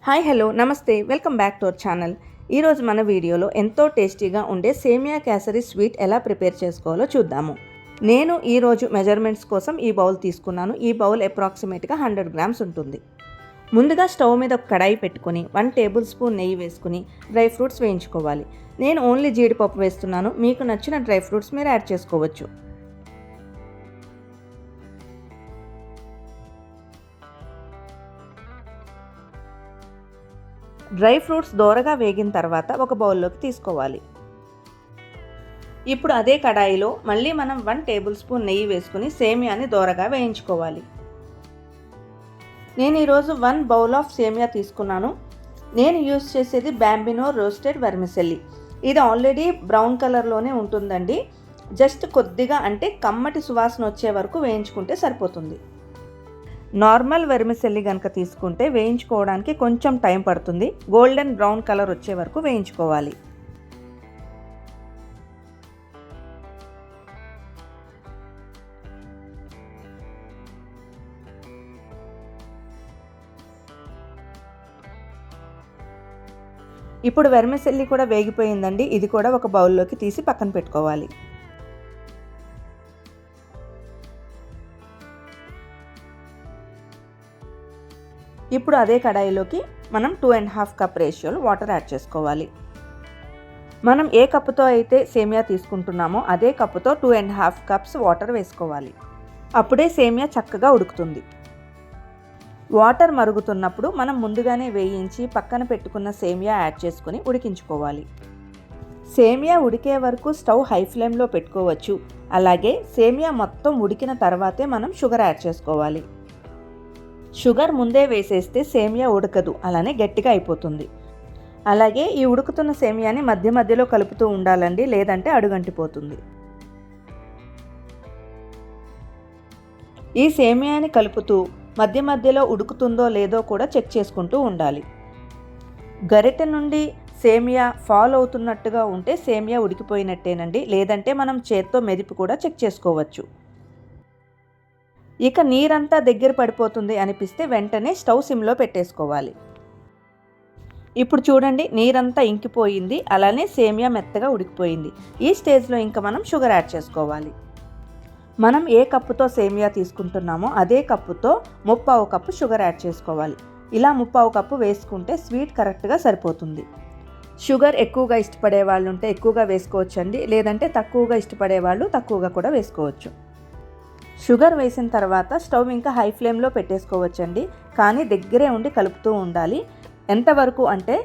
Hi hello నమస్తే welcome back to our channel. ఈరోజు మన వీడియోలో ఎంతో టేస్టీగా ఉండే సేమియా కేసరి స్వీట్ ఎలా ప్రిపేర్ చేసుకోవాలో చూద్దాము. నేను ఈరోజు మెజర్మెంట్స్ కోసం ఈ బౌల్ తీసుకున్నాను. ఈ బౌల్ అప్రాక్సిమేట్గా 100 గ్రామ్స్ ఉంటుంది. ముందుగా స్టవ్ మీద ఒక కడాయి పెట్టుకొని 1 టేబుల్ స్పూన్ నెయ్యి వేసుకుని డ్రై ఫ్రూట్స్ వేయించుకోవాలి. నేను ఓన్లీ జీడిపప్పు వేస్తున్నాను. మీకు నచ్చిన డ్రై ఫ్రూట్స్ మీరు యాడ్ చేసుకోవచ్చు. డ్రై ఫ్రూట్స్ దోరగా వేగిన తర్వాత ఒక బౌల్లోకి తీసుకోవాలి. ఇప్పుడు అదే కడాయిలో మళ్ళీ మనం 1 టేబుల్ స్పూన్ నెయ్యి వేసుకుని సేమియాని దోరగా వేయించుకోవాలి. నేను ఈరోజు 1 బౌల్ ఆఫ్ సేమియా తీసుకున్నాను. నేను యూస్ చేసేది బాంబినో రోస్టెడ్ వెర్మిసెల్లి. ఇది ఆల్రెడీ బ్రౌన్ కలర్లోనే ఉంటుందండి. జస్ట్ కొద్దిగా అంటే కమ్మటి సువాసన వచ్చే వరకు వేయించుకుంటే సరిపోతుంది. నార్మల్ వెర్మిసెల్లి కనుక తీసుకుంటే వేయించుకోవడానికి కొంచెం టైం పడుతుంది. గోల్డెన్ బ్రౌన్ కలర్ వచ్చే వరకు వేయించుకోవాలి. ఇప్పుడు వెర్మిసెల్లి కూడా వేగిపోయిందండి. ఇది కూడా ఒక బౌల్లోకి తీసి పక్కన పెట్టుకోవాలి. ఇప్పుడు అదే కడాయిలోకి మనం 2.5 కప్ రేషియోలో వాటర్ యాడ్ చేసుకోవాలి. మనం ఏ కప్పుతో అయితే సేమియా తీసుకుంటున్నామో అదే కప్పుతో 2.5 కప్స్ వాటర్ వేసుకోవాలి. అప్పుడే సేమియా చక్కగా ఉడుకుతుంది. వాటర్ మరుగుతున్నప్పుడు మనం ముందుగానే వేయించి పక్కన పెట్టుకున్న సేమియా యాడ్ చేసుకొని ఉడికించుకోవాలి. సేమియా ఉడికే వరకు స్టవ్ హై ఫ్లేమ్లో పెట్టుకోవచ్చు. అలాగే సేమియా మొత్తం ఉడికిన తర్వాతే మనం షుగర్ యాడ్ చేసుకోవాలి. షుగర్ ముందే వేసేస్తే సేమియా ఉడకదు, అలానే గట్టిగా అయిపోతుంది. అలాగే ఈ ఉడుకుతున్న సేమియాని మధ్య మధ్యలో కలుపుతూ ఉండాలండి, లేదంటే అడుగంటిపోతుంది. ఈ సేమియాని కలుపుతూ మధ్య మధ్యలో ఉడుకుతుందో లేదో కూడా చెక్ చేసుకుంటూ ఉండాలి. గరిటె నుండి సేమియా ఫాల్ అవుతున్నట్టుగా ఉంటే సేమియా ఉడికిపోయినట్టేనండి, లేదంటే మనం చేత్తో మెదిపి కూడా చెక్ చేసుకోవచ్చు. ఇక నీరంతా దగ్గర పడిపోతుంది అనిపిస్తే వెంటనే స్టవ్ సిమ్లో పెట్టేసుకోవాలి. ఇప్పుడు చూడండి, నీరంతా ఇంకిపోయింది, అలానే సేమియా మెత్తగా ఉడికిపోయింది. ఈ స్టేజ్లో ఇంకా మనం షుగర్ యాడ్ చేసుకోవాలి. మనం ఏ కప్పుతో సేమియా తీసుకుంటున్నామో అదే కప్పుతో 3/4 కప్పు షుగర్ యాడ్ చేసుకోవాలి. ఇలా 3/4 కప్పు వేసుకుంటే స్వీట్ కరెక్ట్గా సరిపోతుంది. షుగర్ ఎక్కువగా ఇష్టపడే వాళ్ళు ఉంటే ఎక్కువగా వేసుకోవచ్చండి, లేదంటే తక్కువగా ఇష్టపడే వాళ్ళు తక్కువగా కూడా వేసుకోవచ్చు. షుగర్ వేసిన తర్వాత స్టవ్ ఇంకా హై ఫ్లేమ్లో పెట్టేసుకోవచ్చండి, కానీ దగ్గరే ఉండి కలుపుతూ ఉండాలి. ఎంతవరకు అంటే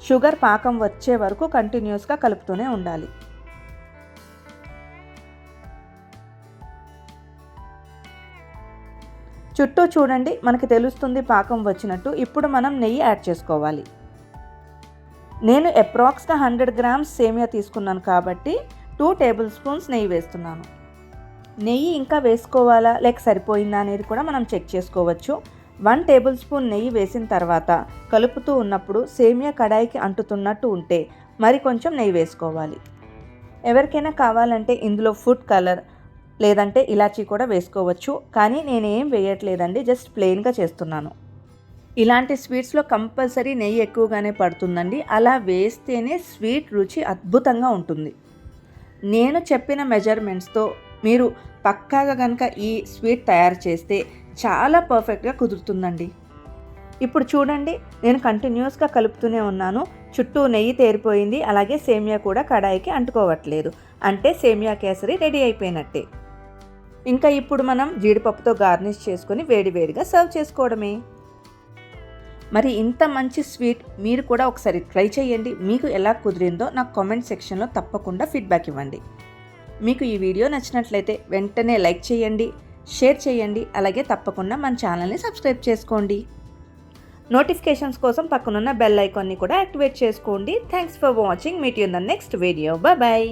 షుగర్ పాకం వచ్చే వరకు కంటిన్యూస్గా కలుపుతూనే ఉండాలి. చుట్టూ చూడండి, మనకి తెలుస్తుంది పాకం వచ్చినట్టు. ఇప్పుడు మనం నెయ్యి యాడ్ చేసుకోవాలి. నేను అప్రాక్స్గా 100 గ్రామ్స్ సేమియా తీసుకున్నాను కాబట్టి 2 టేబుల్ స్పూన్స్ నెయ్యి వేస్తున్నాను. నెయ్యి ఇంకా వేసుకోవాలా లేక సరిపోయిందా అనేది కూడా మనం చెక్ చేసుకోవచ్చు. 1 టేబుల్ స్పూన్ నెయ్యి వేసిన తర్వాత కలుపుతూ ఉన్నప్పుడు సేమియా కడాయికి అంటుతున్నట్టు ఉంటే మరి కొంచెం నెయ్యి వేసుకోవాలి. ఎవరికైనా కావాలంటే ఇందులో ఫుడ్ కలర్ లేదంటే ఇలాచీ కూడా వేసుకోవచ్చు, కానీ నేనేం వేయట్లేదండి, జస్ట్ ప్లెయిన్గా చేస్తున్నాను. ఇలాంటి స్వీట్స్లో కంపల్సరీ నెయ్యి ఎక్కువగానే పడుతుందండి. అలా వేస్తేనే స్వీట్ రుచి అద్భుతంగా ఉంటుంది. నేను చెప్పిన మెజర్మెంట్స్తో మీరు పక్కాగా కనుక ఈ స్వీట్ తయారు చేస్తే చాలా పర్ఫెక్ట్గా కుదురుతుందండి. ఇప్పుడు చూడండి, నేను కంటిన్యూస్గా కలుపుతూనే ఉన్నాను. చుట్టూ నెయ్యి తేరిపోయింది, అలాగే సేమియా కూడా కడాయికి అంటుకోవట్లేదు. అంటే సేమియా కేసరి రెడీ అయిపోయినట్టే. ఇంకా ఇప్పుడు మనం జీడిపప్పుతో గార్నిష్ చేసుకొని వేడివేడిగా సర్వ్ చేసుకోవడమే. మరి ఇంత మంచి స్వీట్ మీరు కూడా ఒకసారి ట్రై చేయండి. మీకు ఎలా కుదిరిందో నాకు కామెంట్ సెక్షన్లో తప్పకుండా ఫీడ్బ్యాక్ ఇవ్వండి. మీకు ఈ వీడియో నచ్చినట్లయితే వెంటనే లైక్ చేయండి, షేర్ చేయండి, అలాగే తప్పకుండా మన ఛానల్ని సబ్స్క్రైబ్ చేసుకోండి. నోటిఫికేషన్స్ కోసం పక్కనున్న బెల్ ఐకాన్ని కూడా యాక్టివేట్ చేసుకోండి. Thanks for watching. Meet you in the next video. Bye.